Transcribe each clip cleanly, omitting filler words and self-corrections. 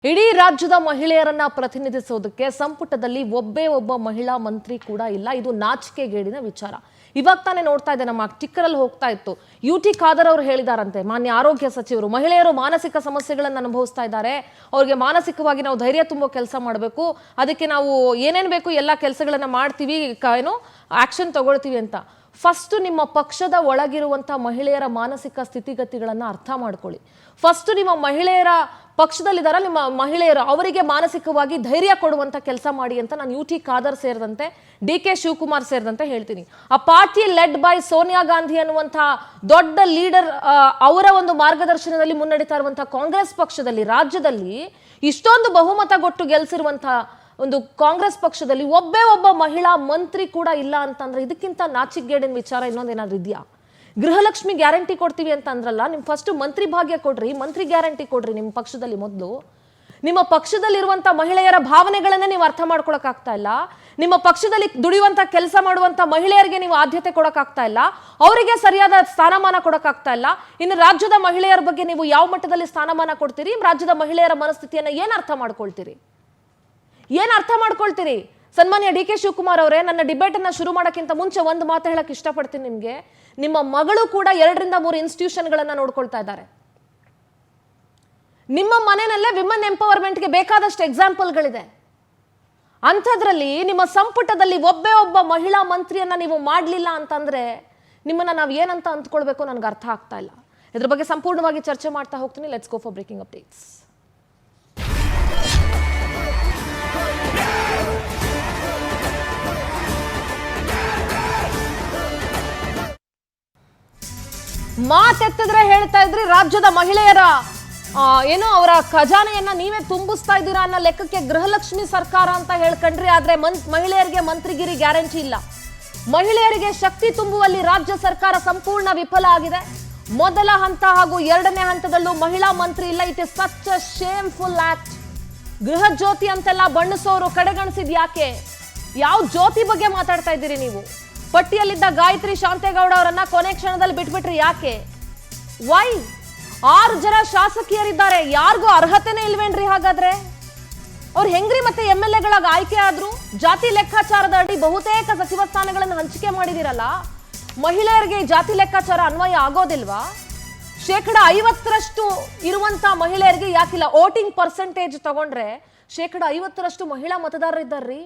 ಇಡೀ ರಾಜ್ಯದ ಮಹಿಳೆಯರನ್ನ ಪ್ರತಿನಿಧಿಸೋದಕ್ಕೆ ಸಂಪುಟದಲ್ಲಿ ಒಬ್ಬ ಮಹಿಳಾ ಮಂತ್ರಿ ಕೂಡ ಇಲ್ಲ. ಇದು ನಾಚಿಕೆಗೇಡಿನ ವಿಚಾರ. ಇವಾಗ ತಾನೇ ನೋಡ್ತಾ ಇದ್ದೆ, ನಮ್ಮ ಟಿಕ್ಕರಲ್ಲಿ ಹೋಗ್ತಾ ಇತ್ತು, ಯುಟಿ ಖಾದರ್ ಅವರು ಹೇಳಿದಾರಂತೆ, ಮಾನ್ಯ ಆರೋಗ್ಯ ಸಚಿವರು, ಮಹಿಳೆಯರು ಮಾನಸಿಕ ಸಮಸ್ಯೆಗಳನ್ನು ಅನುಭವಿಸ್ತಾ ಇದ್ದಾರೆ, ಅವ್ರಿಗೆ ಮಾನಸಿಕವಾಗಿ ನಾವು ಧೈರ್ಯ ತುಂಬೋ ಕೆಲಸ ಮಾಡಬೇಕು, ಅದಕ್ಕೆ ನಾವು ಏನೇನು ಬೇಕು ಎಲ್ಲ ಕೆಲಸಗಳನ್ನ ಮಾಡ್ತೀವಿ, ಏನು ಆಕ್ಷನ್ ತಗೊಳ್ತೀವಿ ಅಂತ. ಫಸ್ಟ್ ನಿಮ್ಮ ಪಕ್ಷದ ಒಳಗಿರುವಂಥ ಮಹಿಳೆಯರ ಮಾನಸಿಕ ಸ್ಥಿತಿಗತಿಗಳನ್ನು ಅರ್ಥ ಮಾಡ್ಕೊಳ್ಳಿ. ಫಸ್ಟ್ ನಿಮ್ಮ ಮಹಿಳೆಯರ ಪಕ್ಷದಲ್ಲಿದ್ದಾರ, ನಿಮ್ಮ ಮಹಿಳೆಯರು, ಅವರಿಗೆ ಮಾನಸಿಕವಾಗಿ ಧೈರ್ಯ ಕೊಡುವಂಥ ಕೆಲಸ ಮಾಡಿ ಅಂತ ನಾನು ಯುಟಿ ಖಾದರ್ ಸೇರಿದಂತೆ DK ಶಿವಕುಮಾರ್ ಸೇರಿದಂತೆ ಹೇಳ್ತೀನಿ. ಆ party led by Sonia Gandhi ಅನ್ನುವಂಥ ದೊಡ್ಡ ಲೀಡರ್, ಅವರ ಒಂದು ಮಾರ್ಗದರ್ಶನದಲ್ಲಿ ಮುನ್ನಡೀತಾ ಇರುವಂತಹ ಕಾಂಗ್ರೆಸ್ ಪಕ್ಷದಲ್ಲಿ, ರಾಜ್ಯದಲ್ಲಿ ಇಷ್ಟೊಂದು ಬಹುಮತ ಕೊಟ್ಟು ಗೆಲ್ಸಿರುವಂಥ ಒಂದು ಕಾಂಗ್ರೆಸ್ ಪಕ್ಷದಲ್ಲಿ ಒಬ್ಬ ಮಹಿಳಾ ಮಂತ್ರಿ ಕೂಡ ಇಲ್ಲ ಅಂತಂದ್ರೆ ಇದಕ್ಕಿಂತ ನಾಚಿಕೆಗೇಡಿನ ವಿಚಾರ ಇನ್ನೊಂದೇನಾದ್ರೂ ಇದೆಯಾ? ಗೃಹಲಕ್ಷ್ಮಿ ಗ್ಯಾರಂಟಿ ಕೊಡ್ತೀವಿ ಅಂತ ಅಂದ್ರಲ್ಲ, ನಿಮ್ ಫಸ್ಟ್ ಮಂತ್ರಿ ಭಾಗ್ಯ ಕೊಡ್ರಿ, ಮಂತ್ರಿ ಗ್ಯಾರಂಟಿ ಕೊಡ್ರಿ. ನಿಮ್ಮ ಪಕ್ಷದಲ್ಲಿ ಮೊದಲು ನಿಮ್ಮ ಪಕ್ಷದಲ್ಲಿರುವಂತ ಮಹಿಳೆಯರ ಭಾವನೆಗಳನ್ನೇ ನೀವು ಅರ್ಥ ಮಾಡ್ಕೊಳಕ್ ಆಗ್ತಾ ಇಲ್ಲ. ನಿಮ್ಮ ಪಕ್ಷದಲ್ಲಿ ದುಡಿಯುವಂತ ಕೆಲಸ ಮಾಡುವಂತ ಮಹಿಳೆಯರಿಗೆ ನೀವು ಆದ್ಯತೆ ಕೊಡಕ್ ಆಗ್ತಾ ಇಲ್ಲ, ಅವರಿಗೆ ಸರಿಯಾದ ಸ್ಥಾನಮಾನ ಕೊಡಕ್ ಆಗ್ತಾ ಇಲ್ಲ. ಇನ್ನು ರಾಜ್ಯದ ಮಹಿಳೆಯರ ಬಗ್ಗೆ ನೀವು ಯಾವ ಮಟ್ಟದಲ್ಲಿ ಸ್ಥಾನಮಾನ ಕೊಡ್ತೀರಿ? ರಾಜ್ಯದ ಮಹಿಳೆಯರ ಮನಸ್ಥಿತಿಯನ್ನ ಏನ್ ಅರ್ಥ ಮಾಡ್ಕೊಳ್ತೀರಿ? ಸನ್ಮಾನ್ಯ DK ಶಿವಕುಮಾರ್ ಅವರೇ, ನನ್ನ ಡಿಬೇಟ್ ಅನ್ನ ಶುರು ಮಾಡೋಕ್ಕಿಂತ ಮುಂಚೆ ಒಂದು ಮಾತು ಹೇಳಕ್ ಇಷ್ಟಪಡ್ತೀನಿ ನಿಮ್ಗೆ. ನಿಮ್ಮ ಮಗಳು ಕೂಡ 2 ರಿಂದ 3 ಇನ್ಸ್ಟಿಟ್ಯೂಷನ್ಗಳನ್ನ ನೋಡ್ಕೊಳ್ತಾ ಇದ್ದಾರೆ. ನಿಮ್ಮ ಮನೆಯಲ್ಲೇ ವಿಮೆನ್ ಎಂಪವರ್ಮೆಂಟ್ಗೆ ಬೇಕಾದಷ್ಟು ಎಕ್ಸಾಂಪಲ್ಗಳಿದೆ. ಅಂಥದ್ರಲ್ಲಿ ನಿಮ್ಮ ಸಂಪುಟದಲ್ಲಿ ಒಬ್ಬ ಮಹಿಳಾ ಮಂತ್ರಿಯನ್ನ ನೀವು ಮಾಡಲಿಲ್ಲ ಅಂತಂದ್ರೆ ನಿಮ್ಮನ್ನ ನಾವು ಏನಂತ ಅಂದ್ಕೊಳ್ಬೇಕು ನನಗೆ ಅರ್ಥ ಆಗ್ತಾ ಇಲ್ಲ. ಇದ್ರ ಬಗ್ಗೆ ಸಂಪೂರ್ಣವಾಗಿ ಚರ್ಚೆ ಮಾಡ್ತಾ ಹೋಗ್ತೀನಿ. Let's go for breaking updates. ಮಾತೆತ್ತಿದ್ರೆ ಹೇಳ್ತಾ ಇದ್ರಿ ರಾಜ್ಯದ ಮಹಿಳೆಯರ ಏನೋ ಅವರ ಖಜಾನೆಯನ್ನ ನೀವೇ ತುಂಬಿಸ್ತಾ ಇದ್ದೀರಾ ಅನ್ನೋ ಲೆಕ್ಕಕ್ಕೆ ಗೃಹಲಕ್ಷ್ಮಿ ಸರ್ಕಾರ ಅಂತ ಹೇಳ್ಕೊಂಡ್ರಿ. ಆದ್ರೆ ಮಹಿಳೆಯರಿಗೆ ಮಂತ್ರಿಗಿರಿ ಗ್ಯಾರಂಟಿ ಇಲ್ಲ. ಮಹಿಳೆಯರಿಗೆ ಶಕ್ತಿ ತುಂಬುವಲ್ಲಿ ರಾಜ್ಯ ಸರ್ಕಾರ ಸಂಪೂರ್ಣ ವಿಫಲ ಆಗಿದೆ. ಮೊದಲ ಹಂತ ಹಾಗೂ 2ನೇ ಹಂತದಲ್ಲೂ ಮಹಿಳಾ ಮಂತ್ರಿ ಇಲ್ಲ. It is such a shameful act. ಗೃಹ ಜ್ಯೋತಿ ಅಂತೆಲ್ಲ ಬಣ್ಣಿಸೋರು ಕಡೆಗಣಿಸಿದ್ ಯಾಕೆ? ಯಾವ ಜ್ಯೋತಿ ಬಗ್ಗೆ ಮಾತಾಡ್ತಾ ಇದ್ದೀರಿ ನೀವು? ಪಟ್ಟಿಯಲ್ಲಿದ್ದ ಗಾಯತ್ರಿ ಶಾಂತೇಗೌಡ ಅವರನ್ನ ಕೊನೆ ಕ್ಷಣದಲ್ಲಿ ಬಿಟ್ಬಿಟ್ರಿ ಯಾಕೆ? ವೈ? 6 ಜನ ಶಾಸಕಿಯರಿದ್ದಾರೆ, ಯಾರಿಗೂ ಅರ್ಹತೆನೇ ಇಲ್ವೇನ್ರಿ? ಹಾಗಾದ್ರೆ ಅವ್ರು ಹೆಂಗ್ರಿ ಮತ್ತೆ MLA ಆಯ್ಕೆ ಆದ್ರು? ಜಾತಿ ಲೆಕ್ಕಾಚಾರದ ಅಡಿ ಬಹುತೇಕ ಸಚಿವ ಸ್ಥಾನಗಳನ್ನು ಹಂಚಿಕೆ ಮಾಡಿದಿರಲ್ಲ, ಮಹಿಳೆಯರಿಗೆ ಜಾತಿ ಲೆಕ್ಕಾಚಾರ ಅನ್ವಯ ಆಗೋದಿಲ್ವಾ? 50% ಇರುವಂತ ಮಹಿಳೆಯರಿಗೆ ಯಾಕಿಲ್ಲ? ವೋಟಿಂಗ್ ಪರ್ಸೆಂಟೇಜ್ ತಗೊಂಡ್ರೆ 50% ಮಹಿಳಾ ಮತದಾರರಿದ್ದಾರ್ರಿ.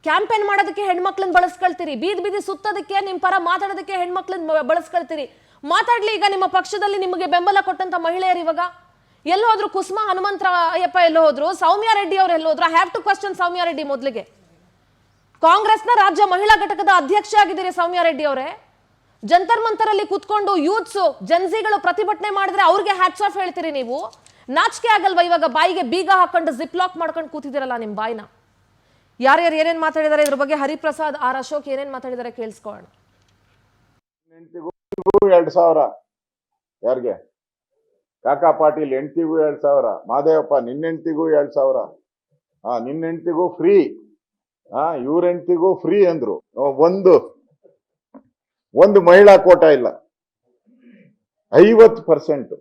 ಕ್ಯಾಂಪೇನ್ ಮಾಡೋದಕ್ಕೆ ಹೆಣ್ಮಕ್ಳನ್ನ ಬಳಸ್ಕೊಳ್ತೀರಿ, ಬೀದಿ ಸುತ್ತೋದಕ್ಕೆ, ನಿಮ್ ಪರ ಮಾತಾಡೋದಕ್ಕೆ ಹೆಣ್ಮಕ್ಳನ್ನ ಬಳಸ್ಕೊಳ್ತೀರಿ. ಮಾತಾಡ್ಲಿ. ಈಗ ನಿಮ್ಮ ಪಕ್ಷದಲ್ಲಿ ನಿಮಗೆ ಬೆಂಬಲ ಕೊಟ್ಟಂತ ಮಹಿಳೆಯರು ಇವಾಗ ಎಲ್ಲೋದ್ರು? ಕುಸುಮಾ ಹನುಮಂತರಾಯಪ್ಪ ಎಲ್ಲೋದ್ರು? ಸೌಮ್ಯಾ ರೆಡ್ಡಿ ಅವ್ರು ಎಲ್ಲೋದ್ರು? I have to question Soumya Reddy. ಮೊದಲಿಗೆ ಕಾಂಗ್ರೆಸ್ನ ರಾಜ್ಯ ಮಹಿಳಾ ಘಟಕದ ಅಧ್ಯಕ್ಷ ಆಗಿದ್ದೀರಿ ಸೌಮ್ಯಾ ರೆಡ್ಡಿ ಅವರೇ. ಜಂತರ್ ಮಂತರಲ್ಲಿ ಕೂತ್ಕೊಂಡು ಯೂತ್ಸ್ ಜನ್ಸಿಗಳು ಪ್ರತಿಭಟನೆ ಮಾಡಿದ್ರೆ ಅವ್ರಿಗೆ ಹ್ಯಾಟ್ಸ್ ಆಫ್ ಹೇಳ್ತೀರಿ ನೀವು. ನಾಚಿಕೆ ಆಗಲ್ವಾ? ಇವಾಗ ಬಾಯಿಗೆ ಬೀಗ ಹಾಕೊಂಡು ಜಿಪ್ ಲಾಕ್ ಮಾಡ್ಕೊಂಡು ಕೂತಿದ್ದೀರಲ್ಲ ನಿಮ್ ಬಾಯಿನ. ಯಾರ್ಯಾರು ಏನೇನ್ ಮಾತಾಡಿದ್ದಾರೆ ಇದ್ರ ಬಗ್ಗೆ ಹರಿಪ್ರಸಾದ್ ಅಶೋಕ್ ಏನೇನ್ ಮಾತಾಡಿದ್ದಾರೆ ಕೇಳಿಸ್ಕೊಳ್ಳೋಣ. 2,000 ಯಾರಿಗೆ? ಕಾಕಾ ಪಾಟೀಲ್ ಹೆಂಡತಿಗೂ 2,000. ಮಾದೇವಪ್ಪ ನಿನ್ನ ಹೆಂಡತಿಗೂ 2,000. ನಿನ್ನ ಹೆಂಡತಿಗೂ ಫ್ರೀ, ಇವ್ರ ಹೆಂಡತಿಗೂ ಫ್ರೀ ಅಂದ್ರು. ಒಂದು ಮಹಿಳಾ ಕೋಟ ಇಲ್ಲ. 50%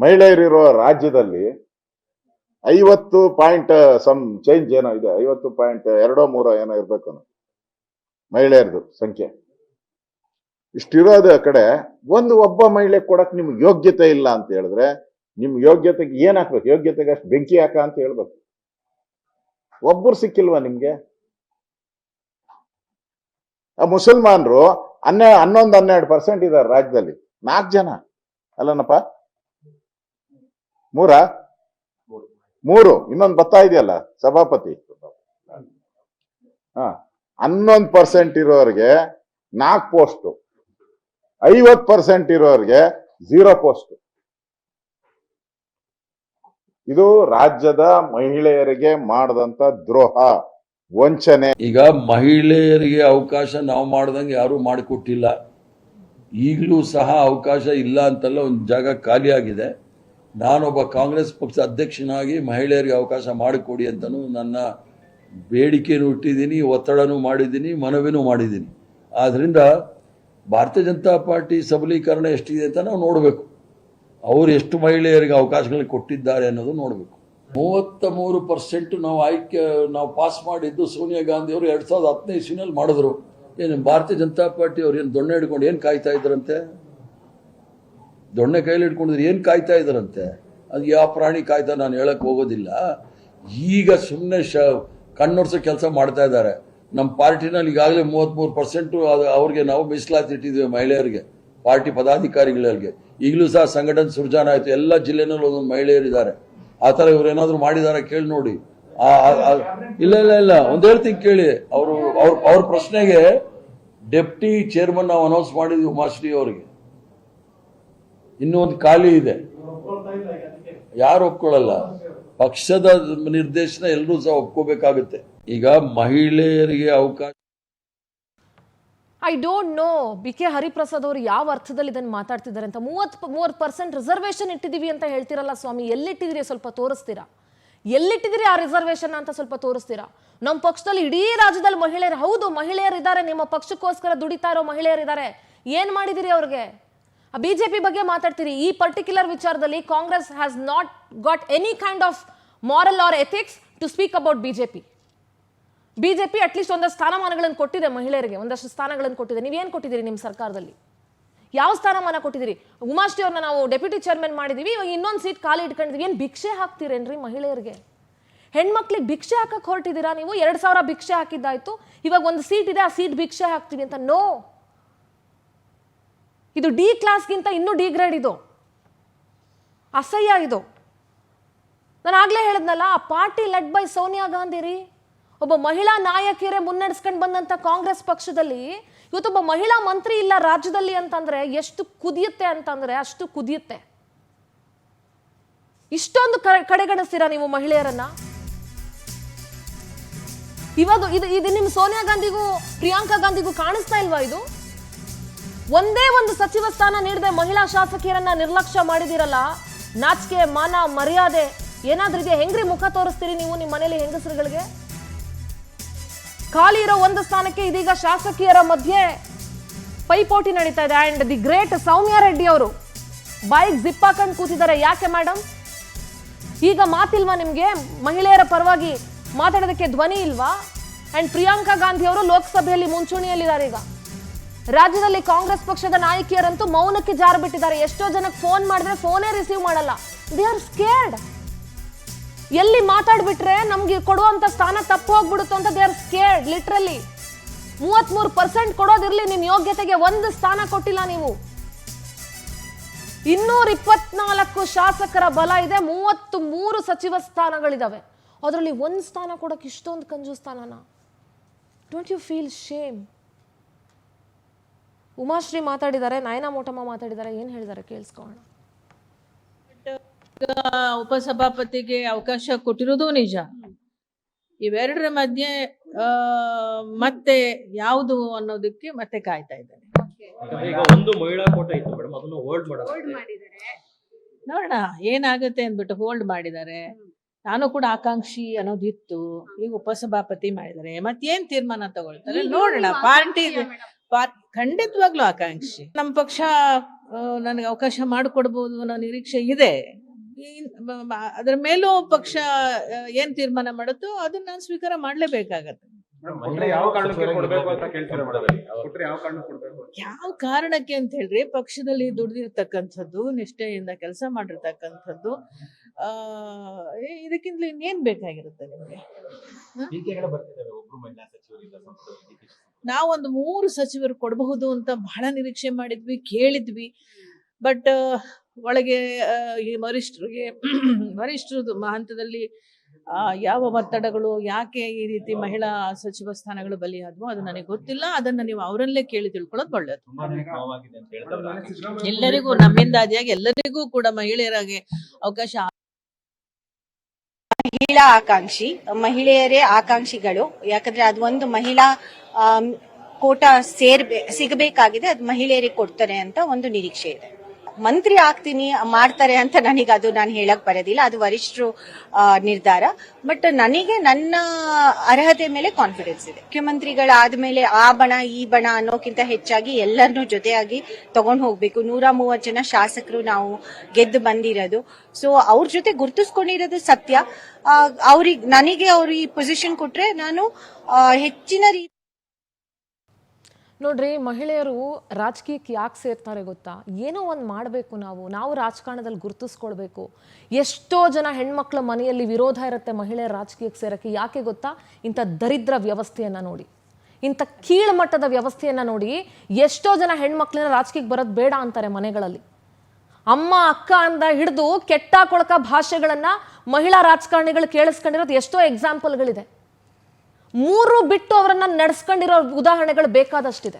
ಮಹಿಳೆಯರಿರೋ ರಾಜ್ಯದಲ್ಲಿ 50 ಪಾಯಿಂಟ್ ಸಮ್ ಚೇಂಜ್ ಏನೋ ಇದೆ, 50.2-3 ಏನೋ ಇರ್ಬೇಕು ಮಹಿಳೆಯರದು ಸಂಖ್ಯೆ. ಇಷ್ಟಿರೋದ ಕಡೆ ಒಬ್ಬ ಮಹಿಳೆ ಕೊಡಕ್ ನಿಮ್ಗೆ ಯೋಗ್ಯತೆ ಇಲ್ಲ ಅಂತ ಹೇಳಿದ್ರೆ ನಿಮ್ ಯೋಗ್ಯತೆಗೆ ಏನ್ ಹಾಕ್ಬೇಕು? ಯೋಗ್ಯತೆಗೆ ಅಷ್ಟು ಬೆಂಕಿ ಹಾಕ ಅಂತ ಹೇಳ್ಬೇಕು. ಒಬ್ಬರು ಸಿಕ್ಕಿಲ್ವಾ ನಿಮ್ಗೆ? ಆ ಮುಸಲ್ಮಾನರು 11-12% ಇದ್ದಾರೆ ರಾಜ್ಯದಲ್ಲಿ. 4 ಜನ ಅಲ್ಲನಪ್ಪ? 3 ಇನ್ನೊಂದು ಬರ್ತಾ ಇದೆಯಲ್ಲ ಸಭಾಪತಿ. 11% ಇರೋರಿಗೆ 4 ಪೋಸ್ಟ್, 50% ಇರೋರಿಗೆ 0 ಪೋಸ್ಟ್. ಇದು ರಾಜ್ಯದ ಮಹಿಳೆಯರಿಗೆ ಮಾಡದಂತ ದ್ರೋಹ, ವಂಚನೆ. ಈಗ ಮಹಿಳೆಯರಿಗೆ ಅವಕಾಶ ನಾವು ಮಾಡ್ದಂಗೆ ಯಾರು ಮಾಡಿಕೊಟ್ಟಿಲ್ಲ. ಈಗಲೂ ಸಹ ಅವಕಾಶ ಇಲ್ಲ ಅಂತಲ್ಲ, ಒಂದು ಜಾಗ ಖಾಲಿ ಆಗಿದೆ. ನಾನೊಬ್ಬ ಕಾಂಗ್ರೆಸ್ ಪಕ್ಷ ಅಧ್ಯಕ್ಷನಾಗಿ ಮಹಿಳೆಯರಿಗೆ ಅವಕಾಶ ಮಾಡಿಕೊಡಿ ಅಂತಲೂ ನನ್ನ ಬೇಡಿಕೆನೂ ಇಟ್ಟಿದ್ದೀನಿ, ಒತ್ತಡನೂ ಮಾಡಿದ್ದೀನಿ, ಮನವಿನೂ ಮಾಡಿದ್ದೀನಿ. ಆದ್ದರಿಂದ ಭಾರತೀಯ ಜನತಾ ಪಾರ್ಟಿ ಸಬಲೀಕರಣ ಎಷ್ಟಿದೆ ಅಂತ ನಾವು ನೋಡಬೇಕು. ಅವರು ಎಷ್ಟು ಮಹಿಳೆಯರಿಗೆ ಅವಕಾಶಗಳು ಕೊಟ್ಟಿದ್ದಾರೆ ಅನ್ನೋದು ನೋಡಬೇಕು. 33% ನಾವು ಪಾಸ್ ಮಾಡಿದ್ದು ಸೋನಿಯಾ ಗಾಂಧಿ ಅವರು 2015 ಇಸ್ವಿನಲ್ಲಿ ಮಾಡಿದ್ರು. ಏನು ಭಾರತೀಯ ಜನತಾ ಪಾರ್ಟಿ ಅವ್ರು ಏನು ದೊಣ್ಣೆ ಹಿಡ್ಕೊಂಡು ಏನು ಕಾಯ್ತಾ ಇದ್ರಂತೆ? ದೊಣ್ಣೆ ಕೈಲಿ ಹಿಡ್ಕೊಂಡಿದ್ರು ಏನು ಕಾಯ್ತಾ ಇದ್ರಂತೆ? ಅದು ಯಾವ ಪ್ರಾಣಿ ಕಾಯ್ತಾ ನಾನು ಹೇಳಕ್ ಹೋಗೋದಿಲ್ಲ. ಈಗ ಸುಮ್ಮನೆ ಕಣ್ಣೊರ್ಸೋ ಕೆಲಸ ಮಾಡ್ತಾ ಇದ್ದಾರೆ. ನಮ್ಮ ಪಾರ್ಟಿನಲ್ಲಿ ಈಗಾಗಲೇ 33% ಅವ್ರಿಗೆ ನಾವು ಮೀಸಲಾತಿ ಇಟ್ಟಿದ್ವಿ ಮಹಿಳೆಯರಿಗೆ, ಪಾರ್ಟಿ ಪದಾಧಿಕಾರಿಗಳಿಗೆ. ಈಗಲೂ ಸಹ ಸಂಘಟನೆ ಸೃಜಾನ ಆಯಿತು, ಎಲ್ಲ ಜಿಲ್ಲೆನಲ್ಲೂ ಒಂದೊಂದು ಮಹಿಳೆಯರಿದ್ದಾರೆ. ಆ ಥರ ಇವ್ರು ಏನಾದರೂ ಮಾಡಿದಾರ ಕೇಳಿ ನೋಡಿ. ಇಲ್ಲ ಒಂದು ಹೇಳ್ತೀನಿ ಕೇಳಿ. ಅವ್ರ ಪ್ರಶ್ನೆಗೆ ಡೆಪ್ಟಿ ಚೇರ್ಮನ್ ನಾವು ಅನೌನ್ಸ್ ಮಾಡಿದ್ವಿ ಉಮಾಶ್ರೀ ಅವರಿಗೆ. ಇನ್ನೂ ಒಂದು ಖಾಲಿ ಇದೆ, ಯಾರು ಒಪ್ಕೊಳ್ಳಲ್ಲ. ಪಕ್ಷದ ನಿರ್ದೇಶನ ಎಲ್ಲರೂ ಸಹ ಒಪ್ಕೋಬೇಕಾಗುತ್ತೆ. ಈಗ ಮಹಿಳೆಯರಿಗೆ ಅವಕಾಶ, I don't know B K Hariprasad ಅವರು ಯಾವ ಅರ್ಥದಲ್ಲಿ ಇದನ್ನು ಮಾತಾಡ್ತಿದ್ದಾರೆ ಅಂತ. 33% ರಿಸರ್ವೇಶನ್ ಇಟ್ಟಿದ್ದೀವಿ ಅಂತ ಹೇಳ್ತಿರಲ್ಲ ಸ್ವಾಮಿ, ಎಲ್ಲಿಟ್ಟಿದ್ದೀರಿ ಸ್ವಲ್ಪ ತೋರಿಸ್ತೀರಾ? ಎಲ್ಲಿಟ್ಟಿದ್ದೀರಿ ಆ ರಿಸರ್ವೇಶನ್ ಅಂತ ಸ್ವಲ್ಪ ತೋರಿಸ್ತೀರಾ? ನಮ್ಮ ಪಕ್ಷದಲ್ಲಿ ಇಡೀ ರಾಜ್ಯದಲ್ಲಿ ಮಹಿಳೆಯರು, ಹೌದು ಮಹಿಳೆಯರಿದ್ದಾರೆ, ನಿಮ್ಮ ಪಕ್ಷಕ್ಕೋಸ್ಕರ ದುಡಿತಾ ಇರೋ ಮಹಿಳೆಯರಿದ್ದಾರೆ. ಏನ್ ಮಾಡಿದಿರಿ ಅವ್ರಿಗೆ? ಬಿಜೆಪಿ ಬಗ್ಗೆ ಮಾತಾಡ್ತೀರಿ. ಈ ಪರ್ಟಿಕ್ಯುಲರ್ ವಿಚಾರದಲ್ಲಿ Congress has not got any kind of moral or ethics to speak about BJP. BJP at least ಒಂದಷ್ಟು ಸ್ಥಾನಮಾನಗಳನ್ನು ಕೊಟ್ಟಿದೆ ಮಹಿಳೆಯರಿಗೆ, ಒಂದಷ್ಟು ಸ್ಥಾನಗಳನ್ನು ಕೊಟ್ಟಿದೆ. ನೀವೇನು ಕೊಟ್ಟಿದ್ದೀರಿ ನಿಮ್ಮ ಸರ್ಕಾರದಲ್ಲಿ? ಯಾವ ಸ್ಥಾನಮಾನ ಕೊಟ್ಟಿದ್ದೀರಿ? ಉಮಾಶ್ರೀ ಅವ್ರನ್ನ ನಾವು ಡೆಪ್ಯೂಟಿ ಚೇರ್ಮನ್ ಮಾಡಿದೀವಿ, ಇವಾಗ ಇನ್ನೊಂದು ಸೀಟ್ ಖಾಲಿ ಇಟ್ಕೊಂಡಿದೀವಿ. ಏನು ಭಿಕ್ಷೆ ಹಾಕ್ತೀರೇನ್ರಿ ಮಹಿಳೆಯರಿಗೆ? ಹೆಣ್ಮಕ್ಳಿಗೆ ಭಿಕ್ಷೆ ಹಾಕಕ್ಕೆ ಹೊರಟಿದ್ದೀರಾ ನೀವು? 2,000 ಭಿಕ್ಷೆ ಹಾಕಿದ್ದಾಯ್ತು, ಇವಾಗ ಒಂದು ಸೀಟ್ ಇದೆ, ಆ ಸೀಟ್ ಭಿಕ್ಷೆ ಹಾಕ್ತೀವಿ ಅಂತ. ನೋ, ಇದು ಡಿ ಕ್ಲಾಸ್ಗಿಂತ ಇನ್ನೂ ಡಿ ಗ್ರೇಡ್. ಇದು ಅಸಹ್ಯ. ಇದು ನಾನು ಆಗ್ಲೇ ಹೇಳಿದ್ನಲ್ಲ, ಆ party led by Sonia Gandhi ರೀ. ಒಬ್ಬ ಮಹಿಳಾ ನಾಯಕಿಯರೇ ಮುನ್ನಡೆಸ್ಕೊಂಡು ಬಂದಂತ ಕಾಂಗ್ರೆಸ್ ಪಕ್ಷದಲ್ಲಿ ಇವತ್ತೊಬ್ಬ ಮಹಿಳಾ ಮಂತ್ರಿ ಇಲ್ಲ ರಾಜ್ಯದಲ್ಲಿ ಅಂತಂದ್ರೆ ಎಷ್ಟು ಕುದಿಯುತ್ತೆ ಅಂತಂದ್ರೆ ಅಷ್ಟು ಕುದಿಯುತ್ತೆ. ಇಷ್ಟೊಂದು ಕಡೆಗಣಿಸ್ತೀರಾ ನೀವು ಮಹಿಳೆಯರನ್ನ? ಇವಾಗ ಇದು ನಿಮ್ ಸೋನಿಯಾ ಗಾಂಧಿಗೂ ಪ್ರಿಯಾಂಕಾ ಗಾಂಧಿಗೂ ಕಾಣಿಸ್ತಾ ಇಲ್ವಾ? ಇದು ಒಂದೇ ಒಂದು ಸಚಿವ ಸ್ಥಾನ ನೀಡದೆ ಮಹಿಳಾ ಶಾಸಕಿಯರನ್ನ ನಿರ್ಲಕ್ಷ್ಯ ಮಾಡಿದಿರಲ್ಲ. ನಾಚಿಕೆ, ಮಾನ, ಮರ್ಯಾದೆ ಏನಾದ್ರೂ ಇದೆ? ಹೆಂಗ್ರಿ ಮುಖ ತೋರಿಸ್ತೀರಿ ನೀವು ನಿಮ್ಮ ಮನೇಲಿ ಹೆಂಗಸರುಗಳಿಗೆ? ಖಾಲಿ ಇರೋ ಒಂದು ಸ್ಥಾನಕ್ಕೆ ಇದೀಗ ಶಾಸಕಿಯರ ಮಧ್ಯೆ ಪೈಪೋಟಿ ನಡೀತಾ ಇದೆ. And the great Soumya Reddy ಅವರು ಬೈಕ್ ಜಿಪ್ ಹಾಕೊಂಡು ಕೂತಿದ್ದಾರೆ. ಯಾಕೆ ಮೇಡಮ್? ಈಗ ಮಾತಿಲ್ವಾ ನಿಮ್ಗೆ? ಮಹಿಳೆಯರ ಪರವಾಗಿ ಮಾತಾಡೋದಕ್ಕೆ ಧ್ವನಿ ಇಲ್ವಾ? ಅಂಡ್ ಪ್ರಿಯಾಂಕಾ ಗಾಂಧಿ ಅವರು ಲೋಕಸಭೆಯಲ್ಲಿ ಮುಂಚೂಣಿಯಲ್ಲಿದ್ದಾರೆ. ಈಗ ರಾಜ್ಯದಲ್ಲಿ ಕಾಂಗ್ರೆಸ್ ಪಕ್ಷದ ನಾಯಕಿಯರಂತೂ ಮೌನಕ್ಕೆ ಜಾರು ಬಿಟ್ಟಿದ್ದಾರೆ. ಎಷ್ಟೋ ಜನಕ್ಕೆ ಫೋನ್ ಮಾಡಿದ್ರೆ ಫೋನೇ ರಿಸೀವ್ ಮಾಡಲ್ಲ. They are scared. ಎಲ್ಲಿ ಮಾತಾಡ್ಬಿಟ್ರೆ ನಮ್ಗೆ ಕೊಡುವಂತ ಸ್ಥಾನ ತಪ್ಪು ಹೋಗ್ಬಿಡುತ್ತೋ ಅಂತ ದೇ ಆರ್ ಸ್ಕೇರ್ಡ್. ಲಿಟ್ರಲಿ 33% ಕೊಡೋದಿರ್ಲಿ, ನಿಮ್ ಯೋಗ್ಯತೆಗೆ ಒಂದು ಸ್ಥಾನ ಕೊಟ್ಟಿಲ್ಲ ನೀವು. 224 ಶಾಸಕರ ಬಲ ಇದೆ, 33 ಸಚಿವ ಸ್ಥಾನಗಳಿದಾವೆ. ಅದರಲ್ಲಿ ಒಂದು ಸ್ಥಾನ ಕೊಡಕ್ಕೆ ಇಷ್ಟೊಂದು ಕಂಜು ಸ್ಥಾನನ? Don't you feel shame? Umashree ಮಾತಾಡಿದ್ದಾರೆ, ನಯನಾ ಮೋಟಮ್ಮ ಮಾತಾಡಿದ್ದಾರೆ. ಏನ್ ಹೇಳಿದ್ದಾರೆ ಕೇಳಿಸ್ಕೊಳ್ಳೋಣ. ಉಪಸಭಾಪತಿಗೆ ಅವಕಾಶ ಕೊಟ್ಟಿರೋದು ನಿಜ. ಇವೆರಡರ ಮಧ್ಯೆ ಮತ್ತೆ ಯಾವುದು ಅನ್ನೋದಕ್ಕೆ ಮತ್ತೆ ಕಾಯ್ತಾ ಇದ್ದಾರೆ. ಈಗ ಒಂದು ಮಹಿಳಾ ಕೋಟಾ ಇತ್ತು ಮೇಡಮ್, ಅದನ್ನು ಹೋಲ್ಡ್ ಮಾಡಿದ್ದಾರೆ. ನೋಡೋಣ ಏನಾಗುತ್ತೆ ಅಂದ್ಬಿಟ್ಟು ಹೋಲ್ಡ್ ಮಾಡಿದ್ದಾರೆ. ನಾನು ಕೂಡ ಆಕಾಂಕ್ಷಿ ಅನ್ನೋದಿತ್ತು, ಈಗ ಉಪಸಭಾಪತಿ ಮಾಡಿದ್ದಾರೆ. ಮತ್ತೇನ್ ತೀರ್ಮಾನ ತಗೊಳ್ತಾರೆ ನೋಡೋಣ. ಪಾರ್ಟಿ ಖಂಡಿತವಾಗ್ಲೂ ಆಕಾಂಕ್ಷಿ. ನಮ್ಮ ಪಕ್ಷ ನನಗೆ ಅವಕಾಶ ಮಾಡಿಕೊಡ್ಬೋದು ಅನ್ನೋ ನಿರೀಕ್ಷೆ ಇದೆ. ಅದ್ರ ಮೇಲೂ ಪಕ್ಷ ಏನ್ ತೀರ್ಮಾನ ಮಾಡುತ್ತೋ ಅದನ್ನ ನಾನು ಸ್ವೀಕಾರ ಮಾಡ್ಲೇಬೇಕಾಗತ್ತೆ. ಯಾವ ಕಾರಣಕ್ಕೆ ಅಂತ ಹೇಳ್ರಿ, ಪಕ್ಷದಲ್ಲಿ ದುಡ್ದಿರ್ತಕ್ಕಂಥದ್ದು, ನಿಷ್ಠೆಯಿಂದ ಕೆಲಸ ಮಾಡಿರ್ತಕ್ಕಂಥದ್ದು, ಇದಕ್ಕಿಂತ ಇನ್ನೇನ್ ಬೇಕಾಗಿರುತ್ತೆ ನಿಮ್ಗೆ? ನಾವೊಂದು 3 ಸಚಿವರು ಕೊಡಬಹುದು ಅಂತ ಬಹಳ ನಿರೀಕ್ಷೆ ಮಾಡಿದ್ವಿ, ಕೇಳಿದ್ವಿ. ಬಟ್ ಒಳಗೆ ಈ ವರಿಷ್ಠರು ಹಂತದಲ್ಲಿ ಯಾವ ಒತ್ತಡಗಳು, ಯಾಕೆ ಈ ರೀತಿ ಮಹಿಳಾ ಸಚಿವ ಸ್ಥಾನಗಳು ಬಲಿಯಾದವು ಅದು ನನಗೆ ಗೊತ್ತಿಲ್ಲ. ಅದನ್ನ ನೀವು ಅವರಲ್ಲೇ ಕೇಳಿ ತಿಳ್ಕೊಳ್ಳೋದು ಒಳ್ಳೇದು. ಎಲ್ಲರಿಗೂ ನಮ್ಮಿಂದಾದಿಯಾಗಿ ಎಲ್ಲರಿಗೂ ಕೂಡ ಮಹಿಳೆಯರಾಗಿ ಅವಕಾಶ. ಮಹಿಳಾ ಆಕಾಂಕ್ಷಿ, ಮಹಿಳೆಯರೇ ಆಕಾಂಕ್ಷಿಗಳು. ಯಾಕಂದ್ರೆ ಅದು ಒಂದು ಮಹಿಳಾ ಕೋಟಾ ಸಿಗಬೇಕಾಗಿದೆ, ಅದು ಮಹಿಳೆಯರಿಗೆ ಕೊಡ್ತಾರೆ ಅಂತ ಒಂದು ನಿರೀಕ್ಷೆ ಇದೆ. ಮಂತ್ರಿ ಆಗ್ತೀನಿ ಮಾಡ್ತಾರೆ ಅಂತ ನನಗೆ ಅದು ನಾನು ಹೇಳಕ್ ಬರೋದಿಲ್ಲ, ಅದು ವರಿಷ್ಠರು ನಿರ್ಧಾರ. ಬಟ್ ನನಗೆ ನನ್ನ ಅರ್ಹತೆ ಮೇಲೆ ಕಾನ್ಫಿಡೆನ್ಸ್ ಇದೆ. ಮುಖ್ಯಮಂತ್ರಿಗಳಾದ್ಮೇಲೆ ಆ ಬಣ ಈ ಬಣ ಅನ್ನೋಕ್ಕಿಂತ ಹೆಚ್ಚಾಗಿ ಎಲ್ಲರನ್ನೂ ಜೊತೆಯಾಗಿ ತಗೊಂಡ್ ಹೋಗ್ಬೇಕು. 130 ಜನ ಶಾಸಕರು ನಾವು ಗೆದ್ದು ಬಂದಿರೋದು. ಸೊ ಅವ್ರ ಜೊತೆ ಗುರ್ತಿಸ್ಕೊಂಡಿರೋದು ಸತ್ಯ. ನನಗೆ ಅವ್ರು ಈ ಪೊಸಿಷನ್ ಕೊಟ್ರೆ ನಾನು ಹೆಚ್ಚಿನ ನೋಡ್ರಿ, ಮಹಿಳೆಯರು ರಾಜಕೀಯಕ್ಕೆ ಯಾಕೆ ಸೇರ್ತಾರೆ ಗೊತ್ತಾ? ಏನೋ ಒಂದು ಮಾಡಬೇಕು, ನಾವು ರಾಜಕಾರಣದಲ್ಲಿ ಗುರುತಿಸ್ಕೊಳ್ಬೇಕು. ಎಷ್ಟೋ ಜನ ಹೆಣ್ಮಕ್ಳ ಮನೆಯಲ್ಲಿ ವಿರೋಧ ಇರುತ್ತೆ ಮಹಿಳೆಯರ ರಾಜಕೀಯಕ್ಕೆ ಸೇರಕ್ಕೆ. ಯಾಕೆ ಗೊತ್ತಾ? ಇಂಥ ದರಿದ್ರ ವ್ಯವಸ್ಥೆಯನ್ನು ನೋಡಿ, ಇಂಥ ಕೀಳ್ಮಟ್ಟದ ವ್ಯವಸ್ಥೆಯನ್ನು ನೋಡಿ ಎಷ್ಟೋ ಜನ ಹೆಣ್ಮಕ್ಳನ್ನ ರಾಜಕೀಯಕ್ಕೆ ಬರೋದು ಬೇಡ ಅಂತಾರೆ ಮನೆಗಳಲ್ಲಿ. ಅಮ್ಮ ಅಕ್ಕ ಅಂದ ಹಿಡಿದು ಕೆಟ್ಟ ಕೊಳಕ ಭಾಷೆಗಳನ್ನು ಮಹಿಳಾ ರಾಜಕಾರಣಿಗಳು ಕೇಳಿಸ್ಕೊಂಡಿರೋದು ಎಷ್ಟೋ ಎಕ್ಸಾಂಪಲ್ಗಳಿದೆ. 3 ಬಿಟ್ಟು ಅವರನ್ನ ನಡೆಸ್ಕೊಂಡಿರೋ ಉದಾಹರಣೆಗಳು ಬೇಕಾದಷ್ಟಿದೆ.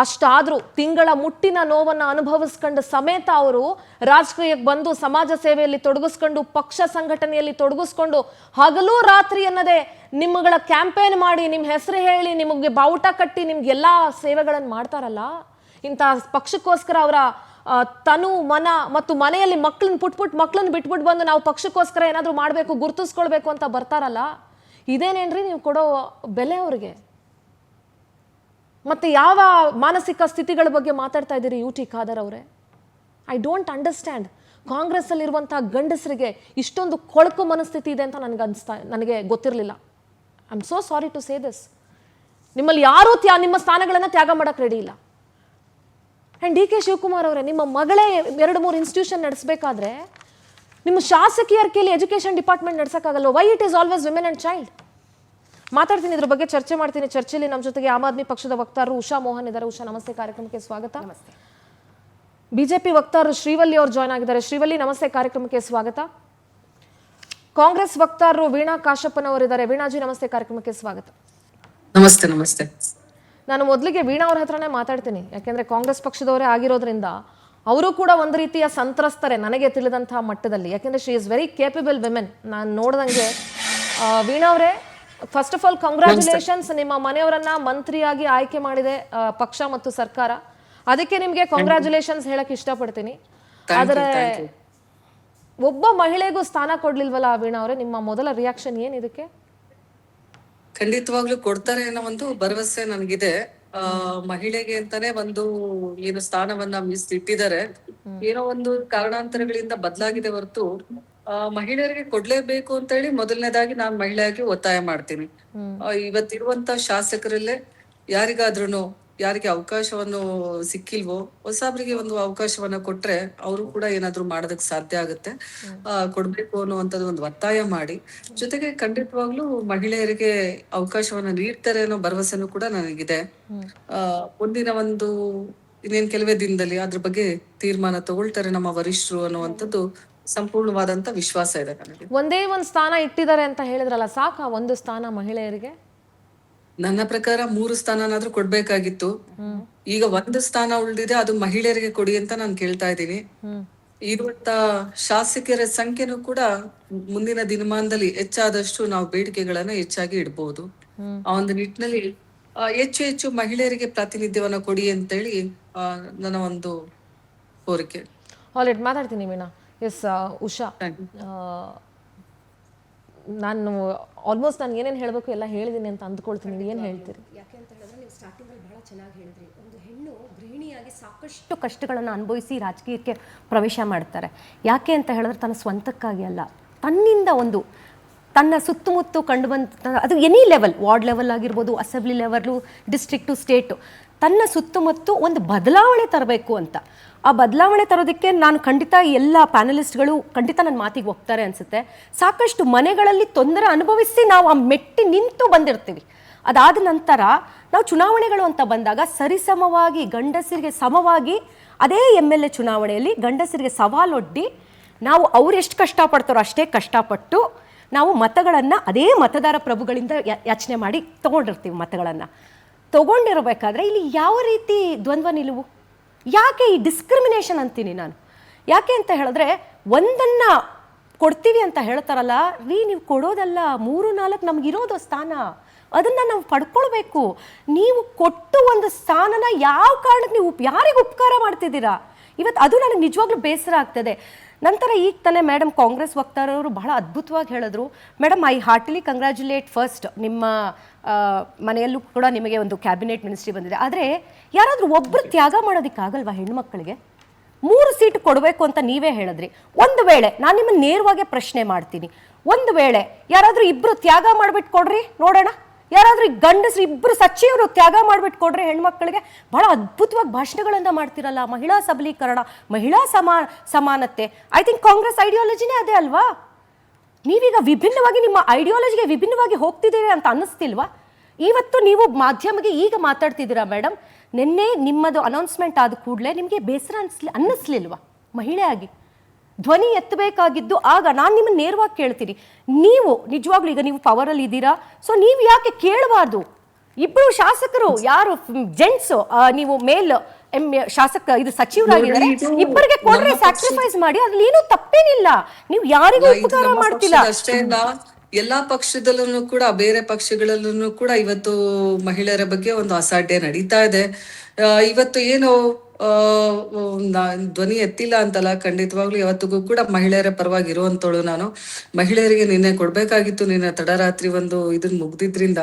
ಅಷ್ಟಾದ್ರೂ ತಿಂಗಳ ಮುಟ್ಟಿನ ನೋವನ್ನು ಅನುಭವಿಸ್ಕೊಂಡು ಸಮೇತ ಅವರು ರಾಜಕೀಯಕ್ಕೆ ಬಂದು ಸಮಾಜ ಸೇವೆಯಲ್ಲಿ ತೊಡಗಿಸ್ಕೊಂಡು, ಪಕ್ಷ ಸಂಘಟನೆಯಲ್ಲಿ ತೊಡಗಿಸ್ಕೊಂಡು, ಹಗಲು ರಾತ್ರಿ ಅನ್ನದೇ ನಿಮ್ಮಗಳ ಕ್ಯಾಂಪೇನ್ ಮಾಡಿ, ನಿಮ್ಮ ಹೆಸರು ಹೇಳಿ, ನಿಮಗೆ ಬಾವುಟ ಕಟ್ಟಿ ನಿಮ್ಗೆಲ್ಲ ಸೇವೆಗಳನ್ನು ಮಾಡ್ತಾರಲ್ಲ. ಇಂಥ ಪಕ್ಷಕ್ಕೋಸ್ಕರ ಅವರ ತನು ಮನ ಮತ್ತು ಮನೆಯಲ್ಲಿ ಪುಟ್ ಮಕ್ಕಳನ್ನ ಬಿಟ್ಬಿಟ್ಟು ಬಂದು ನಾವು ಪಕ್ಷಕ್ಕೋಸ್ಕರ ಏನಾದರೂ ಮಾಡಬೇಕು, ಗುರುತಿಸ್ಕೊಳ್ಬೇಕು ಅಂತ ಬರ್ತಾರಲ್ಲ. ಇದೇನೇನ್ರಿ ನೀವು ಕೊಡೋ ಬೆಲೆ ಅವ್ರಿಗೆ? ಮತ್ತೆ ಯಾವ ಮಾನಸಿಕ ಸ್ಥಿತಿಗಳ ಬಗ್ಗೆ ಮಾತಾಡ್ತಾ ಇದ್ದೀರಿ UT ಖಾದರ್ ಅವರೇ? I don't understand. ಕಾಂಗ್ರೆಸ್ಸಲ್ಲಿರುವಂಥ ಗಂಡಸರಿಗೆ ಇಷ್ಟೊಂದು ಕೊಳಕು ಮನಸ್ಥಿತಿ ಇದೆ ಅಂತ ನನಗೆ ಗೊತ್ತಿರಲಿಲ್ಲ. I am so sorry to say this. ನಿಮ್ಮಲ್ಲಿ ಯಾರೂ ನಿಮ್ಮ ಸ್ಥಾನಗಳನ್ನು ತ್ಯಾಗ ಮಾಡಕ್ಕೆ ರೆಡಿ ಇಲ್ಲ. ಆ್ಯಂಡ್ DK ಶಿವಕುಮಾರ್ ಅವರೇ, ನಿಮ್ಮ ಮಗಳೇ 2-3 ಇನ್ಸ್ಟಿಟ್ಯೂಷನ್ ನಡೆಸಬೇಕಾದ್ರೆ ನಿಮ್ಮ ಶಾಸಕಿಯರ ಕೈಲಿ ಎಜುಕೇಷನ್ ಡಿಪಾರ್ಟ್ಮೆಂಟ್ ನಡೆಸೋಕ್ಕಾಗಲ್ಲ. Why it is always women and child? ಮಾತಾಡ್ತೀನಿ, ಇದ್ರ ಬಗ್ಗೆ ಚರ್ಚೆ ಮಾಡ್ತೀನಿ. ಚರ್ಚೆಯಲ್ಲಿ ನಮ್ಮ ಜೊತೆಗೆ ಆಮ್ ಆದ್ಮಿ ಪಕ್ಷದ ವಕ್ತಾರರು ಉಷಾ ಮೋಹನ್ ಇದ್ದಾರೆ. ಉಷಾ, ನಮಸ್ತೆ, ಕಾರ್ಯಕ್ರಮಕ್ಕೆ ಸ್ವಾಗತ. ನಮಸ್ತೆ. ಬಿಜೆಪಿ ವಕ್ತಾರರು ಶ್ರೀವಲ್ಲಿ ಅವರು ಜಾಯ್ನ್ ಆಗಿದ್ದಾರೆ. ಶ್ರೀವಲ್ಲಿ, ನಮಸ್ತೆ, ಕಾರ್ಯಕ್ರಮಕ್ಕೆ ಸ್ವಾಗತ. ಕಾಂಗ್ರೆಸ್ ವಕ್ತಾರರು ವೀಣಾ ಕಾಶಪ್ಪನವರಿದ್ದಾರೆ. ವೀಣಾಜಿ, ನಮಸ್ತೆ, ಕಾರ್ಯಕ್ರಮಕ್ಕೆ ಸ್ವಾಗತ. ನಮಸ್ತೆ. ನಮಸ್ತೆ. ನಾನು ಮೊದಲಿಗೆ ವೀಣಾ ಅವ್ರ ಹತ್ರನೇ ಮಾತಾಡ್ತೀನಿ, ಯಾಕೆಂದ್ರೆ ಕಾಂಗ್ರೆಸ್ ಪಕ್ಷದವರೇ ಆಗಿರೋದ್ರಿಂದ ಅವರು ಕೂಡ ಒಂದು ರೀತಿಯ ಸಂತ್ರಸ್ತರೆ ನನಗೆ ತಿಳಿದಂತಹ ಮಟ್ಟದಲ್ಲಿ. ಯಾಕೆಂದ್ರೆ she is very capable women. ನಾನು ನೋಡ್ದಂಗೆ ವೀಣಾ ಅವರೇ, ಫಸ್ಟ್ ಆಫ್ ಆಲ್ ಕಂಗ್ರ್ಯಾಚುಲೇಷನ್ಸ್. ನಿಮ್ಮ ಮನೆಯವರನ್ನ ಮಂತ್ರಿಯಾಗಿ ಆಯ್ಕೆ ಮಾಡಿದೆ ಪಕ್ಷ ಮತ್ತು ಸರ್ಕಾರ. ಅದಕ್ಕೆ ನಿಮಗೆ ಕಂಗ್ರ್ಯಾಚುಲೇಷನ್ಸ್ ಹೇಳಕ್ ಇಷ್ಟಪಡ್ತೀನಿ. ಆದರೆ ಒಬ್ಬ ಮಹಿಳೆಗೂ ಸ್ಥಾನ ಕೊಡ್ಲಿಲ್ವಲ್ಲ ವೀಣಾ ಅವರೇ, ನಿಮ್ಮ ಮೊದಲ ರಿಯಾಕ್ಷನ್ ಏನ್ ಇದಕ್ಕೆ? ಖಂಡಿತವಾಗ್ಲೂ ಕೊಡ್ತಾರೆ ಅನ್ನೋ ಒಂದು ಭರವಸೆ ನನಗಿದೆ. ಮಹಿಳೆಗೆ ಅಂತಾನೆ ಒಂದು ಏನು ಸ್ಥಾನವನ್ನ ಮೀಸಲಿಟ್ಟಿದ್ದಾರೆ. ಏನೋ ಒಂದು ಕಾರಣಾಂತರಗಳಿಂದ ಬದಲಾಗಿದೆ ಹೊರತು ಮಹಿಳೆಯರಿಗೆ ಕೊಡ್ಲೇಬೇಕು ಅಂತ ಹೇಳಿ ಮೊದಲನೇದಾಗಿ ನಾನು ಮಹಿಳೆಯಾಗಿ ಒತ್ತಾಯ ಮಾಡ್ತೀನಿ. ಇವತ್ತಿರುವಂತ ಶಾಸಕರಲ್ಲೇ ಯಾರಿಗೆ ಅವಕಾಶವನ್ನು ಸಿಕ್ಕಿಲ್ವೋ ಹೊಸಬ್ರಿಗೆ ಒಂದು ಅವಕಾಶವನ್ನ ಕೊಟ್ರೆ ಅವರು ಕೂಡ ಏನಾದ್ರು ಮಾಡೋದಕ್ ಸಾಧ್ಯ ಆಗುತ್ತೆ. ಕೊಡ್ಬೇಕು ಅನ್ನುವಂಥದ್ದು ಒಂದು ಒತ್ತಾಯ ಮಾಡಿ, ಜೊತೆಗೆ ಖಂಡಿತವಾಗ್ಲೂ ಮಹಿಳೆಯರಿಗೆ ಅವಕಾಶವನ್ನ ನೀಡ್ತಾರೆ ಅನ್ನೋ ಭರವಸೆನೂ ಕೂಡ ನನಗಿದೆ. ಮುಂದಿನ ಒಂದು ಇನ್ನೇನ್ ಕೆಲವೇ ದಿನದಲ್ಲಿ ಅದ್ರ ಬಗ್ಗೆ ತೀರ್ಮಾನ ತಗೊಳ್ತಾರೆ ನಮ್ಮ ವರಿಷ್ಠರು ಅನ್ನುವಂಥದ್ದು ಸಂಪೂರ್ಣವಾದಂತ ವಿಶ್ವಾಸ ಇದೆ ನನಗೆ. ಒಂದೇ ಒಂದು ಸ್ಥಾನ ಇಟ್ಟಿದ್ದಾರೆ ಅಂತ ಹೇಳಿದ್ರಲ್ಲ, ಸಾಕ ಒಂದು ಸ್ಥಾನ ಮಹಿಳೆಯರಿಗೆ? ನನ್ನ ಪ್ರಕಾರ 3 ಸ್ಥಾನನಾದ್ರೂ ಕೊಡ್ಬೇಕಾಗಿತ್ತು. ಈಗ 1 ಸ್ಥಾನ ಉಳಿದಿದೆ, ಅದು ಮಹಿಳೆಯರಿಗೆ ಕೊಡಿ ಅಂತ ನಾನು ಕೇಳ್ತಾ ಇದ್ದೀನಿ. ಇರುವಂತ ಶಾಸಕರ ಸಂಖ್ಯೆನೂ ಕೂಡ ಮುಂದಿನ ದಿನಮಾನದಲ್ಲಿ ಹೆಚ್ಚಾದಷ್ಟು ನಾವು ಬೇಡಿಕೆಗಳನ್ನ ಹೆಚ್ಚಾಗಿ ಇಡಬಹುದು. ಆ ಒಂದು ನಿಟ್ಟಿನಲ್ಲಿ ಹೆಚ್ಚು ಮಹಿಳೆಯರಿಗೆ ಪ್ರಾತಿನಿಧ್ಯವನ್ನ ಕೊಡಿ ಅಂತೇಳಿ ನನ್ನ ಒಂದು ಕೋರಿಕೆ. ಆಲ್ರೆಡಿ ಮಾತಾಡ್ತೀನಿ ವೀಣಾ. ಎಸ್ ಉಷಾ, ನಾನು ಆಲ್ಮೋಸ್ಟ್ ನಾನು ಏನೇನು ಹೇಳಬೇಕು ಎಲ್ಲ ಹೇಳಿದ್ದೀನಿ ಅಂತ ಅಂದ್ಕೊಳ್ತೀನಿ. ನೀವು ಏನು ಹೇಳ್ತೀರಿ? ಯಾಕೆ ಅಂತ ಹೇಳಿದ್ರೆ, ನೀವು ಸ್ಟಾರ್ಟಿಂಗಲ್ಲಿ ಭಾಳ ಚೆನ್ನಾಗಿ ಹೇಳಿದ್ರಿ. ಒಂದು ಹೆಣ್ಣು ಗೃಹಿಣಿಯಾಗಿ ಸಾಕಷ್ಟು ಕಷ್ಟಗಳನ್ನು ಅನುಭವಿಸಿ ರಾಜಕೀಯಕ್ಕೆ ಪ್ರವೇಶ ಮಾಡ್ತಾರೆ. ಯಾಕೆ ಅಂತ ಹೇಳಿದ್ರೆ, ತನ್ನ ಸ್ವಂತಕ್ಕಾಗಿ ಅಲ್ಲ, ತನ್ನಿಂದ ತನ್ನ ಸುತ್ತಮುತ್ತ ಕಂಡು ಬಂದ, ಅದು ಎನಿ ಲೆವೆಲ್, ವಾರ್ಡ್ ಲೆವೆಲ್ ಆಗಿರ್ಬೋದು, ಅಸೆಂಬ್ಲಿ ಲೆವೆಲು, ಡಿಸ್ಟ್ರಿಕ್ಟು, ಸ್ಟೇಟು, ತನ್ನ ಸುತ್ತಮುತ್ತ ಒಂದು ಬದಲಾವಣೆ ತರಬೇಕು ಅಂತ. ಆ ಬದಲಾವಣೆ ತರೋದಕ್ಕೆ ನಾನು ಖಂಡಿತ ಎಲ್ಲ ಪ್ಯಾನಲಿಸ್ಟ್ಗಳು ಖಂಡಿತ ನನ್ನ ಮಾತಿಗೆ ಒಪ್ತಾರೆ ಅನಿಸುತ್ತೆ. ಸಾಕಷ್ಟು ಮನೆಗಳಲ್ಲಿ ತೊಂದರೆ ಅನುಭವಿಸಿ ನಾವು ಆ ಮೆಟ್ಟಿ ನಿಂತು ಬಂದಿರ್ತೀವಿ. ಅದಾದ ನಂತರ ನಾವು ಚುನಾವಣೆಗಳು ಅಂತ ಬಂದಾಗ ಸರಿಸಮವಾಗಿ ಗಂಡಸರಿಗೆ ಸಮವಾಗಿ ಅದೇ MLA ಚುನಾವಣೆಯಲ್ಲಿ ಗಂಡಸರಿಗೆ ಸವಾಲೊಡ್ಡಿ ನಾವು ಅವ್ರು ಎಷ್ಟು ಕಷ್ಟಪಡ್ತಾರೋ ಅಷ್ಟೇ ಕಷ್ಟಪಟ್ಟು ನಾವು ಮತಗಳನ್ನು ಅದೇ ಮತದಾರ ಪ್ರಭುಗಳಿಂದ ಯಾಚನೆ ಮಾಡಿ ತೊಗೊಂಡಿರ್ತೀವಿ. ಮತಗಳನ್ನು ತೊಗೊಂಡಿರಬೇಕಾದ್ರೆ ಇಲ್ಲಿ ಯಾವ ರೀತಿ ದ್ವಂದ್ವ ನಿಲುವು? ಯಾಕೆ ಈ ಡಿಸ್ಕ್ರಿಮಿನೇಷನ್ ಅಂತೀನಿ ನಾನು? ಯಾಕೆ ಅಂತ ಹೇಳಿದ್ರೆ, ಒಂದನ್ನು ಕೊಡ್ತೀವಿ ಅಂತ ಹೇಳ್ತಾರಲ್ಲ ರೀ, ನೀವು ಕೊಡೋದಲ್ಲ, 3-4 ನಮಗಿರೋದು ಸ್ಥಾನ, ಅದನ್ನು ನಾವು ಪಡ್ಕೊಳ್ಬೇಕು. ನೀವು ಕೊಟ್ಟು ಒಂದು ಸ್ಥಾನನ ಯಾವ ಕಾರಣಕ್ಕೆ ನೀವು ಯಾರಿಗೆ ಉಪಕಾರ ಮಾಡ್ತಿದ್ದೀರಾ? ಇವತ್ತು ಅದು ನನಗೆ ನಿಜವಾಗ್ಲೂ ಬೇಸರ ಆಗ್ತದೆ. ನಂತರ ಈಗ ತಾನೇ ಮೇಡಮ್ ಕಾಂಗ್ರೆಸ್ ವಕ್ತಾರರು ಬಹಳ ಅದ್ಭುತವಾಗಿ ಹೇಳಿದ್ರು. ಮೇಡಮ್, ಐ ಹಾರ್ಟಿಲಿ ಕಂಗ್ರ್ಯಾಚುಲೇಟ್ ಫಸ್ಟ್, ನಿಮ್ಮ ಮನೆಯಲ್ಲೂ ಕೂಡ ನಿಮಗೆ ಒಂದು ಕ್ಯಾಬಿನೆಟ್ ಮಿನಿಸ್ಟ್ರಿ ಬಂದಿದೆ. ಆದರೆ ಯಾರಾದರೂ ಒಬ್ಬರು ತ್ಯಾಗ ಮಾಡೋದಕ್ಕಾಗಲ್ವಾ ಹೆಣ್ಮಕ್ಳಿಗೆ? 3 ಸೀಟ್ ಕೊಡಬೇಕು ಅಂತ ನೀವೇ ಹೇಳಿದ್ರಿ. ಒಂದು ವೇಳೆ ನಾನು ನಿಮ್ಮನ್ನು ನೇರವಾಗಿ ಪ್ರಶ್ನೆ ಮಾಡ್ತೀನಿ, ಒಂದು ವೇಳೆ ಯಾರಾದರೂ ಇಬ್ಬರು ತ್ಯಾಗ ಮಾಡಿಬಿಟ್ಟು ಕೊಡ್ರಿ ನೋಡೋಣ, ಯಾರಾದರೂ ಗಂಡಸರು ಇಬ್ಬರು ಸಚಿವರು ತ್ಯಾಗ ಮಾಡಿಬಿಟ್ಟು ಕೊಡ್ರಿ ಹೆಣ್ಮಕ್ಳಿಗೆ. ಬಹಳ ಅದ್ಭುತವಾಗಿ ಭಾಷಣಗಳನ್ನು ಮಾಡ್ತಿರಲ್ಲ, ಮಹಿಳಾ ಸಬಲೀಕರಣ, ಮಹಿಳಾ ಸಮಾನತೆ. ಐ ಥಿಂಕ್ ಕಾಂಗ್ರೆಸ್ ಐಡಿಯಾಲಜಿನೇ ಅದೇ ಅಲ್ವಾ? ನೀವೀಗ ವಿಭಿನ್ನವಾಗಿ ನಿಮ್ಮ ಐಡಿಯಾಲಜಿಗೆ ವಿಭಿನ್ನವಾಗಿ ಹೋಗ್ತಿದ್ದೀರಿ ಅಂತ ಅನ್ನಿಸ್ತಿಲ್ವಾ? ಇವತ್ತು ನೀವು ಮಾಧ್ಯಮಕ್ಕೆ ಈಗ ಮಾತಾಡ್ತಿದ್ದೀರಾ ಮೇಡಮ್, ನಿನ್ನೆ ನಿಮ್ಮದು ಅನೌನ್ಸ್ಮೆಂಟ್ ಆದ ಕೂಡಲೇ ನಿಮಗೆ ಬೇಸರ ಅನ್ನಿಸ್ಲಿಲ್ವಾ? ಮಹಿಳೆಯಾಗಿ ಧ್ವನಿ ಎತ್ತಬೇಕಾಗಿದ್ದು ಆಗ. ನಾನು ನಿಮ್ಮನ್ನು ನೇರವಾಗಿ ಕೇಳ್ತೀನಿ, ನೀವು ನಿಜವಾಗ್ಲೂ ಈಗ ನೀವು ಪವರಲ್ಲಿ ಇದ್ದೀರಾ, ಸೊ ನೀವು ಯಾಕೆ ಕೇಳಬಾರ್ದು? ಇಬ್ಬರು ಶಾಸಕರು ಯಾರು ಜೆಂಟ್ಸು, ನೀವು ಮೇಲ್ ಶಾಸಕ ಇದು ಸಚಿವರಾಗಿದ್ದಾರೆ, ಇಬ್ಬರಿಗೆ ಕೊಡ್ರೆ ಸ್ಯಾಕ್ರಿಫೈಸ್ ಮಾಡಿ, ಅದ್ರಲ್ಲಿ ಏನೂ ತಪ್ಪೇನಿಲ್ಲ. ನೀವು ಯಾರಿಗೂ ಉಪಕಾರ ಮಾಡ್ತಿಲ್ಲ. ಅಷ್ಟೇ ಅಲ್ಲ, ಎಲ್ಲಾ ಪಕ್ಷದಲ್ಲೂ ಕೂಡ, ಬೇರೆ ಪಕ್ಷಗಳಲ್ಲೂ ಕೂಡ ಇವತ್ತು ಮಹಿಳೆಯರ ಬಗ್ಗೆ ಒಂದು ಅಸಾಢ್ಯ ನಡೀತಾ ಇದೆ. ಇವತ್ತು ಏನು ಧ್ವನಿ ಎತ್ತಿಲ್ಲ ಅಂತಲ್ಲ, ಖಂಡಿತವಾಗ್ಲೂ ಯಾವತ್ತಿಗೂ ಕೂಡ ಮಹಿಳೆಯರ ಪರವಾಗಿ ಇರುವಂತವಳು ನಾನು. ಮಹಿಳೆಯರಿಗೆ ನಿನ್ನೆ ಕೊಡ್ಬೇಕಾಗಿತ್ತು, ನಿನ್ನೆ ತಡರಾತ್ರಿ ಒಂದು ಇದನ್ನ ಮುಗ್ದಿದ್ರಿಂದ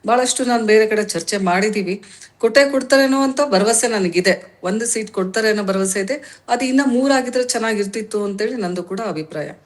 ಬಹಳಷ್ಟು ನಾನು ಬೇರೆ ಕಡೆ ಚರ್ಚೆ ಮಾಡಿದೀವಿ. ಕೊಡ್ತಾರೇನೋ ಅಂತ ಭರವಸೆ ನನಗಿದೆ. 1 ಸೀಟ್ ಕೊಡ್ತಾರೆ ಅನ್ನೋ ಭರವಸೆ ಇದೆ. ಅದು ಇನ್ನ 3 ಆಗಿದ್ರೆ ಚೆನ್ನಾಗಿರ್ತಿತ್ತು ಅಂತೇಳಿ ನಂದು ಕೂಡ ಅಭಿಪ್ರಾಯ.